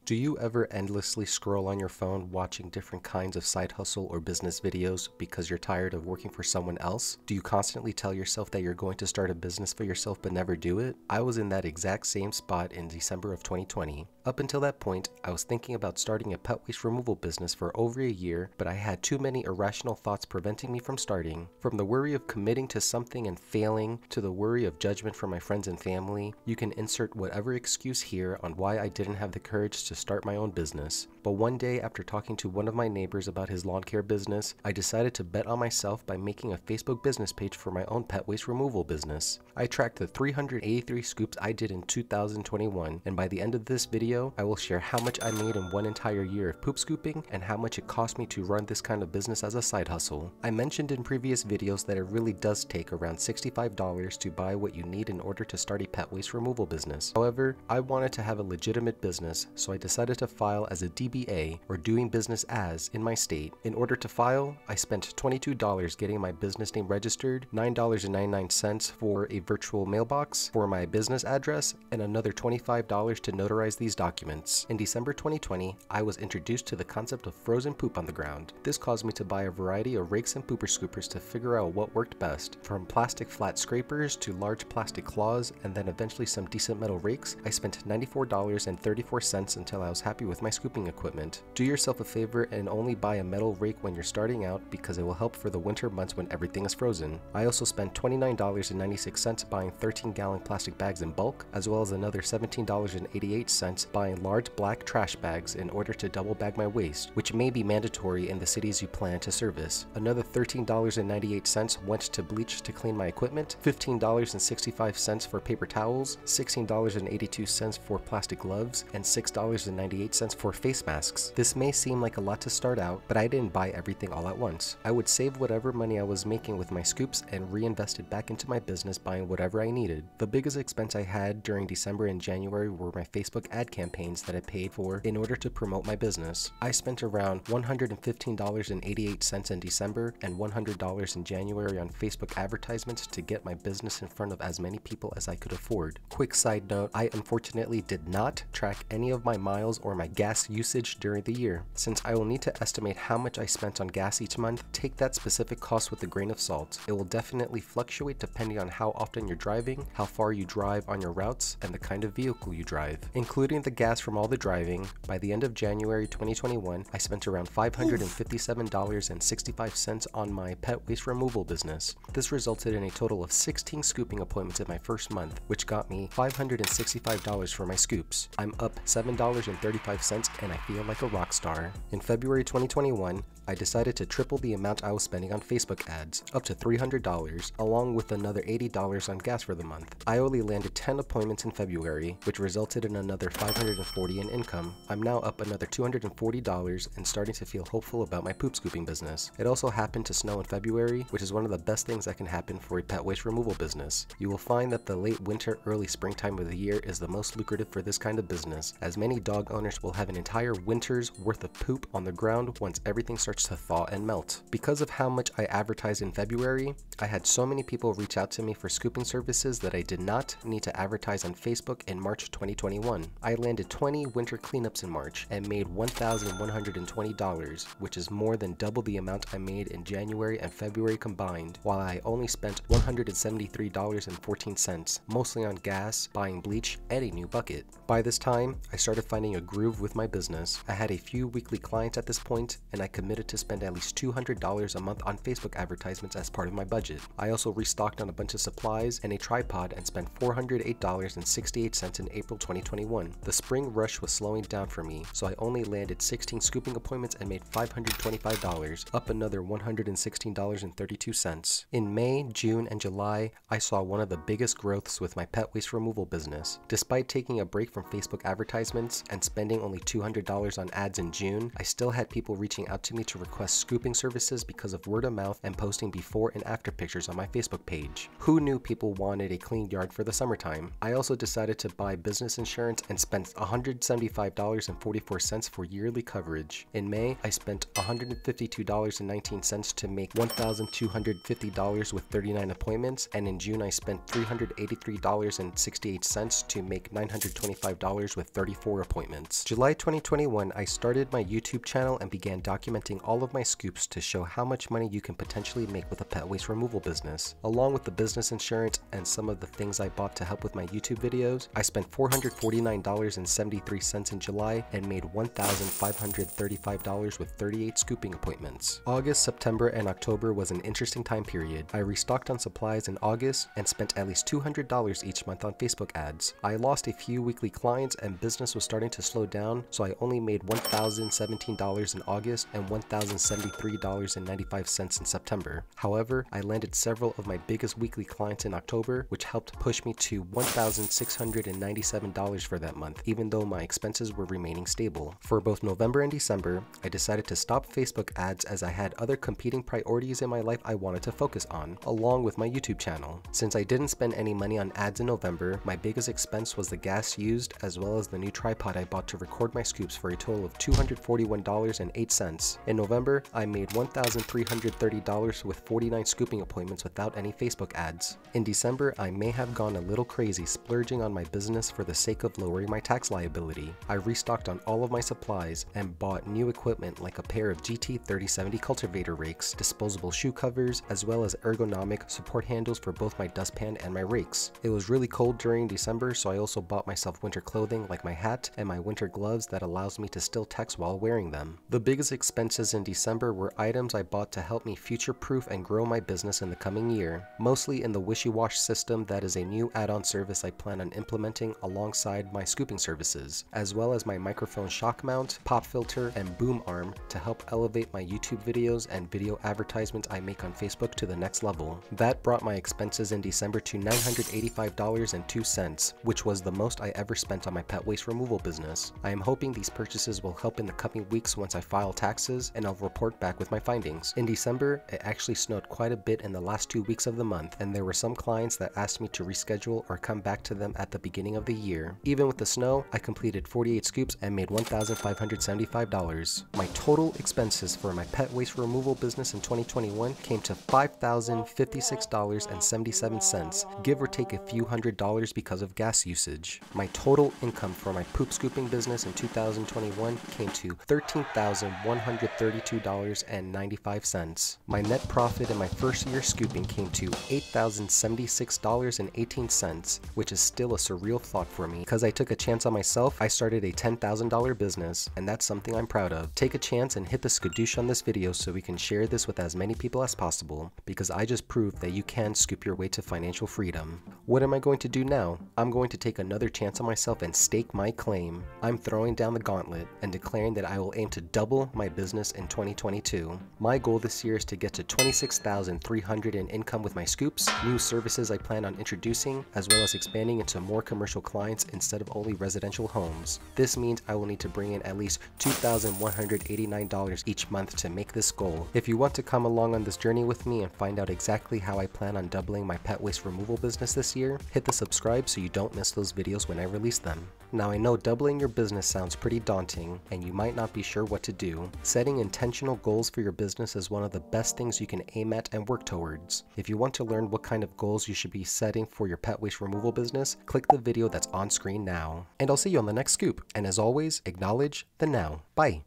Do you ever endlessly scroll on your phone watching different kinds of side hustle or business videos because you're tired of working for someone else? Do you constantly tell yourself that you're going to start a business for yourself but never do it? I was in that exact same spot in December of 2020. Up until that point, I was thinking about starting a pet waste removal business for over a year, but I had too many irrational thoughts preventing me from starting. From the worry of committing to something and failing, to the worry of judgment from my friends and family, you can insert whatever excuse here on why I didn't have the courage to start my own business. But one day, after talking to one of my neighbors about his lawn care business, I decided to bet on myself by making a Facebook business page for my own pet waste removal business. I tracked the 383 scoops I did in 2021, and by the end of this video, I will share how much I made in one entire year of poop scooping and how much it cost me to run this kind of business as a side hustle. I mentioned in previous videos that it really does take around $65 to buy what you need in order to start a pet waste removal business. However, I wanted to have a legitimate business, so I decided to file as a DBA, or doing business as, in my state. In order to file, I spent $22 getting my business name registered, $9.99 for a virtual mailbox for my business address, and another $25 to notarize these documents. In December 2020, I was introduced to the concept of frozen poop on the ground. This caused me to buy a variety of rakes and pooper scoopers to figure out what worked best. From plastic flat scrapers to large plastic claws, and then eventually some decent metal rakes, I spent $94.34 until I was happy with my scooping equipment. Do yourself a favor and only buy a metal rake when you're starting out, because it will help for the winter months when everything is frozen. I also spent $29.96 buying 13-gallon plastic bags in bulk, as well as another $17.88 buying large black trash bags in order to double bag my waste, which may be mandatory in the cities you plan to service. Another $13.98 went to bleach to clean my equipment, $15.65 for paper towels, $16.82 for plastic gloves, and $6.98 for face masks. This may seem like a lot to start out, but I didn't buy everything all at once. I would save whatever money I was making with my scoops and reinvest it back into my business, buying whatever I needed. The biggest expense I had during December and January were my Facebook ad campaigns that I paid for in order to promote my business. I spent around $115.88 in December and $100 in January on Facebook advertisements to get my business in front of as many people as I could afford. Quick side note, I unfortunately did not track any of my miles or my gas usage during the year. Since I will need to estimate how much I spent on gas each month, take that specific cost with a grain of salt. It will definitely fluctuate depending on how often you're driving, how far you drive on your routes, and the kind of vehicle you drive. Including the gas from all the driving, by the end of January 2021, I spent around $557.65 on my pet waste removal business. This resulted in a total of 16 scooping appointments in my first month, which got me $565 for my scoops. I'm up $7.35 and I feel like a rock star. In February 2021, I decided to triple the amount I was spending on Facebook ads, up to $300, along with another $80 on gas for the month. I only landed 10 appointments in February, which resulted in another $540 in income. I'm now up another $240 and starting to feel hopeful about my poop scooping business. It also happened to snow in February, which is one of the best things that can happen for a pet waste removal business. You will find that the late winter, early springtime of the year is the most lucrative for this kind of business, as many dog owners will have an entire winter's worth of poop on the ground once everything starts to thaw and melt. Because of how much I advertised in February, I had so many people reach out to me for scooping services that I did not need to advertise on Facebook in March 2021. I landed 20 winter cleanups in March and made $1,120, which is more than double the amount I made in January and February combined, while I only spent $173.14, mostly on gas, buying bleach, and a new bucket. By this time, I started finding a groove with my business. I had a few weekly clients at this point, and I committed to spend at least $200 a month on Facebook advertisements as part of my budget. I also restocked on a bunch of supplies and a tripod and spent $408.68 in April 2021. The spring rush was slowing down for me, so I only landed 16 scooping appointments and made $525, up another $116.32. In May, June, and July, I saw one of the biggest growths with my pet waste removal business. Despite taking a break from Facebook advertisements and spending only $200 on ads in June, I still had people reaching out to me to request scooping services because of word of mouth and posting before and after pictures on my Facebook page. Who knew people wanted a clean yard for the summertime? I also decided to buy business insurance and spent and $175.44 for yearly coverage. In May, I spent $152.19 to make $1,250 with 39 appointments, and in June I spent $383.68 to make $925 with 34 appointments. July 2021, I started my YouTube channel and began documenting all of my scoops to show how much money you can potentially make with a pet waste removal business. Along with the business insurance and some of the things I bought to help with my YouTube videos, I spent $449.73 in July and made $1,535 with 38 scooping appointments. August, September, and October was an interesting time period. I restocked on supplies in August and spent at least $200 each month on Facebook ads. I lost a few weekly clients and business was starting to slow down, so I only made $1,017 in August and $1,073.95 in September. However, I landed several of my biggest weekly clients in October, which helped push me to $1,697 for that month, even though my expenses were remaining stable. For both November and December, I decided to stop Facebook ads as I had other competing priorities in my life I wanted to focus on, along with my YouTube channel. Since I didn't spend any money on ads in November, my biggest expense was the gas used as well as the new tripod I bought to record my scoops for a total of $241.08. In November, I made $1,330 with 49 scooping appointments without any Facebook ads. In December, I may have gone a little crazy splurging on my business for the sake of lowering my tax liability. I restocked on all of my supplies and bought new equipment like a pair of GT 3070 cultivator rakes, disposable shoe covers, as well as ergonomic support handles for both my dustpan and my rakes. It was really cold during December, so I also bought myself winter clothing like my hat and my winter gloves that allows me to still text while wearing them. The biggest expenses in December were items I bought to help me future-proof and grow my business in the coming year, mostly in the Wishy-Wash system that is a new add-on service I plan on implementing alongside my scooping services, as well as my microphone shock mount, pop filter, and boom arm to help elevate my YouTube videos and video advertisements I make on Facebook to the next level. That brought my expenses in December to $985.02, which was the most I ever spent on my pet waste removal business. I am hoping these purchases will help in the coming weeks once I file taxes, and I'll report back with my findings. In December, it actually snowed quite a bit in the last 2 weeks of the month, and there were some clients that asked me to reschedule or come back to them at the beginning of the year. Even with the snow, I completed 48 scoops and made $1,575. My total expenses for my pet waste removal business in 2021 came to $5,056.77, give or take a few $100s because of gas usage. My total income for my poop scooping business in 2021 came to $13,132.95. My net profit in my first year scooping came to $8,076.18, which is still a surreal thought for me. Because I took a chance on myself, I started a $10,000 business, and that's something I'm proud of. Take a chance and hit the skadoosh on this video so we can share this with as many people as possible, because I just proved that you can scoop your way to financial freedom. What am I going to do now? I'm going to take another chance on myself and stake my claim. I'm throwing down the gauntlet and declaring that I will aim to double my business in 2022. My goal this year is to get to $26,300 in income with my scoops, new services I plan on introducing, as well as expanding into more commercial clients instead of only residential homes. This means I will need to bring in at least $2,189 each month to make this goal. If you want to come along on this journey with me and find out exactly how I plan on doubling my pet waste removal business this year, hit the subscribe so you don't miss those videos when I release them. Now I know doubling your business sounds pretty daunting and you might not be sure what to do. Setting intentional goals for your business is one of the best things you can aim at and work towards. If you want to learn what kind of goals you should be setting for your pet waste removal business, click the video that's on screen now. And I'll see you on the next scoop. And as always, acknowledge the now. Bye.